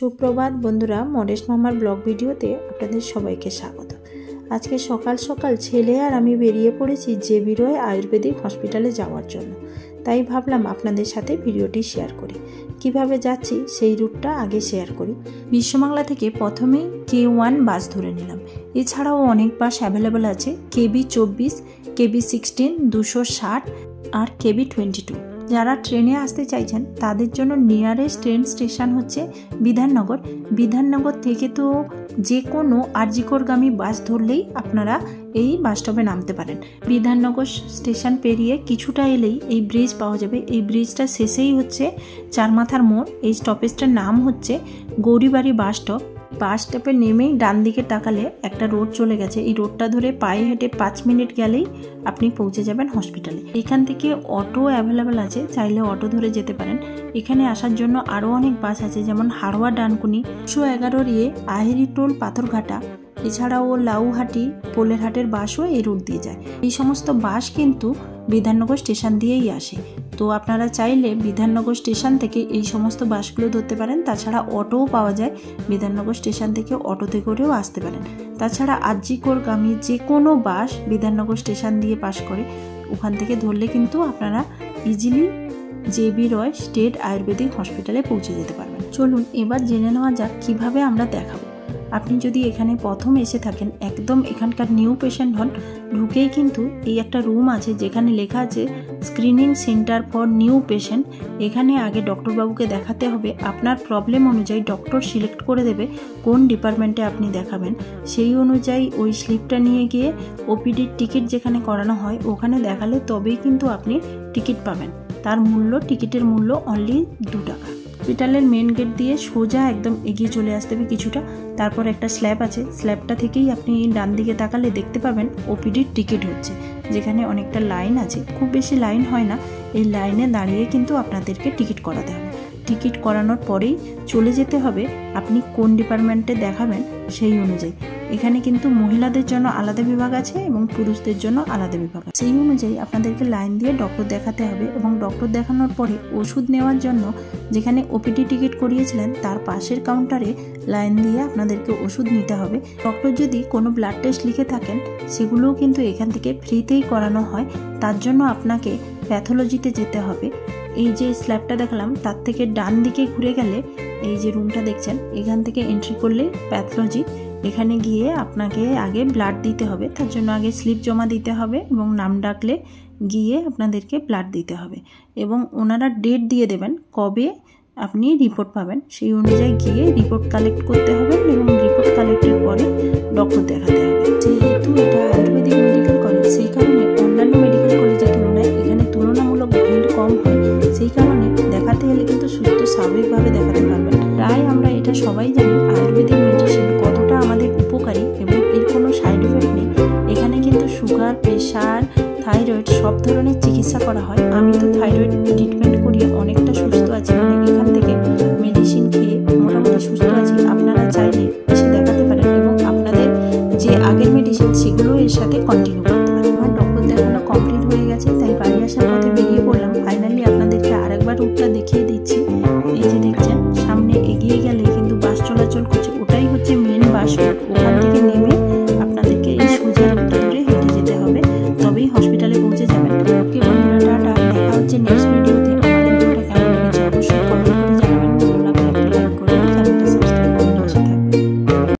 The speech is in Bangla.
সুপ্রভাত বন্ধুরা, মডেস্ট মামার ব্লগ ভিডিওতে আপনাদের সবাইকে স্বাগত। আজকে সকাল সকাল ছেলে আর আমি বেরিয়ে পড়েছি জেবি রয় আয়ুর্বেদিক হসপিটালে যাওয়ার জন্য। তাই ভাবলাম আপনাদের সাথে ভিডিওটি শেয়ার করি। কিভাবে যাচ্ছি সেই রুটটা আগে শেয়ার করি। বিশ্ববাংলা থেকে প্রথমেই K1 বাস ধরে নিলাম। এছাড়াও অনেক বাস অ্যাভেলেবেল আছে, KB24, KB16, 260 আর KB22। যারা ট্রেনে আসতে চাইছেন তাদের জন্য নিয়ারেস্ট ট্রেন স্টেশন হচ্ছে বিধাননগর। বিধাননগর থেকে তো যে কোনো আরজিকরগামী বাস ধরলেই আপনারা এই বাস স্টপে নামতে পারেন। বিধাননগর স্টেশন পেরিয়ে কিছুটা এলেই এই ব্রিজ পাওয়া যাবে। এই ব্রিজটা শেষেই হচ্ছে চারমাথার মোড়। এই স্টপেজটার নাম হচ্ছে গৌরীবাড়ি বাস স্টপ। বাস স্টপে নেমেই ডান দিকে তাকালে একটা রোড চলে গেছে। এই রোডটা ধরে পায়ে হেঁটে 5 মিনিট গেলেই আপনি পৌঁছে যাবেন হসপিটালে। এখান থেকে অটো অ্যাভেলেবেল আছে, চাইলে অটো ধরে যেতে পারেন। এখানে আসার জন্য আরও অনেক বাস আছে, যেমন হারোয়া ডানকুনি, 111 ইয়ে, আহেরি টোল, পাথরঘাটা, এছাড়াও লাউহাটি, পোলেরহাটের বাসও এই রুট দিয়ে যায়। এই সমস্ত বাস কিন্তু বিধাননগর স্টেশন দিয়েই আসে। তো আপনারা চাইলে বিধাননগর স্টেশন থেকে এই সমস্ত বাসগুলো ধরতে পারেন। তাছাড়া অটোও পাওয়া যায়, বিধাননগর স্টেশন থেকে অটোতে করেও আসতে পারেন। তাছাড়া আরজিকরগামী যে কোনো বাস বিধাননগর স্টেশন দিয়ে পাস করে, ওখান থেকে ধরলে কিন্তু আপনারা ইজিলি জেবি রয় স্টেট আয়ুর্বেদিক হসপিটালে পৌঁছে যেতে পারবেন। চলুন এবার জেনে নেওয়া যাক কিভাবে আমরা দেখাবো। আপনি যদি এখানে প্রথম এসে থাকেন, একদম এখানকার নিউ পেশেন্ট হন, ঢুকেই কিন্তু এই একটা রুম আছে যেখানে লেখা আছে screening centre for new patient. এখানে আগে ডক্টরবাবুকে দেখাতে হবে। আপনার প্রবলেম অনুযায়ী ডক্টর সিলেক্ট করে দেবে কোন ডিপার্টমেন্টে আপনি দেখাবেন। সেই অনুযায়ী ওই স্লিপটা নিয়ে গিয়ে ওপিডির টিকিট যেখানে করানো হয় ওখানে দেখালে তবেই কিন্তু আপনি টিকিট পাবেন। তার মূল্য, টিকিটের মূল্য অনলি 2 টাকা। হসপিটালের মেন গেট দিয়ে সোজা একদম এগিয়ে চলে আসতে হবে কিছুটা, তারপর একটা স্ল্যাব আছে। স্ল্যাবটা থেকেই আপনি ডান দিকে তাকালে দেখতে পাবেন ওপিডির টিকিট হচ্ছে, যেখানে অনেকটা লাইন আছে। খুব বেশি লাইন হয় না, এই লাইনে দাঁড়িয়ে কিন্তু আপনাদেরকে টিকিট করাতে হবে। টিকিট করানোর পরেই চলে যেতে হবে আপনি কোন ডিপার্টমেন্টে দেখাবেন সেই অনুযায়ী। এখানে কিন্তু মহিলাদের জন্য আলাদা বিভাগ আছে এবং পুরুষদের জন্য আলাদা বিভাগ আছে। সেই অনুযায়ী আপনাদেরকে লাইন দিয়ে ডক্টর দেখাতে হবে এবং ডক্টর দেখানোর পরে ওষুধ নেওয়ার জন্য যেখানে ওপিডি টিকিট করিয়েছিলেন তার পাশের কাউন্টারে লাইন দিয়ে আপনাদেরকে ওষুধ নিতে হবে। ডক্টর যদি কোনো ব্লাড টেস্ট লিখে থাকেন সেগুলোও কিন্তু এখান থেকে ফ্রিতেই করানো হয়। তার জন্য আপনাকে প্যাথোলজিতে যেতে হবে। এই যে স্ল্যাবটা দেখলাম তার থেকে ডান দিকে ঘুরে গেলে এই যে রুমটা দেখছেন, এখান থেকে এন্ট্রি করলে প্যাথোলজি। এখানে গিয়ে আপনাকে আগে ব্লাড দিতে হবে, তার জন্য আগে স্লিপ জমা দিতে হবে এবং নাম ডাকলে গিয়ে আপনাদেরকে ব্লাড দিতে হবে এবং ওনারা ডেট দিয়ে দেবেন কবে আপনি রিপোর্ট পাবেন। সেই অনুযায়ী গিয়ে রিপোর্ট কালেক্ট করতে হবে এবং রিপোর্ট কালেক্টের পরে ডক্টর দেখাতে হবে। যেহেতু এটা আয়ুর্বেদিক মেডিকেল কলেজ, সেই কারণে অন্যান্য মেডিকেল কলেজের তুলনায় এখানে তুলনামূলক ভিড় কম হয়। সেই কারণে দেখাতে হলে কিন্তু সুস্থ স্বাভাবিকভাবে দেখাতে পারবেন। প্রায় আমরা এটা সবাই জানি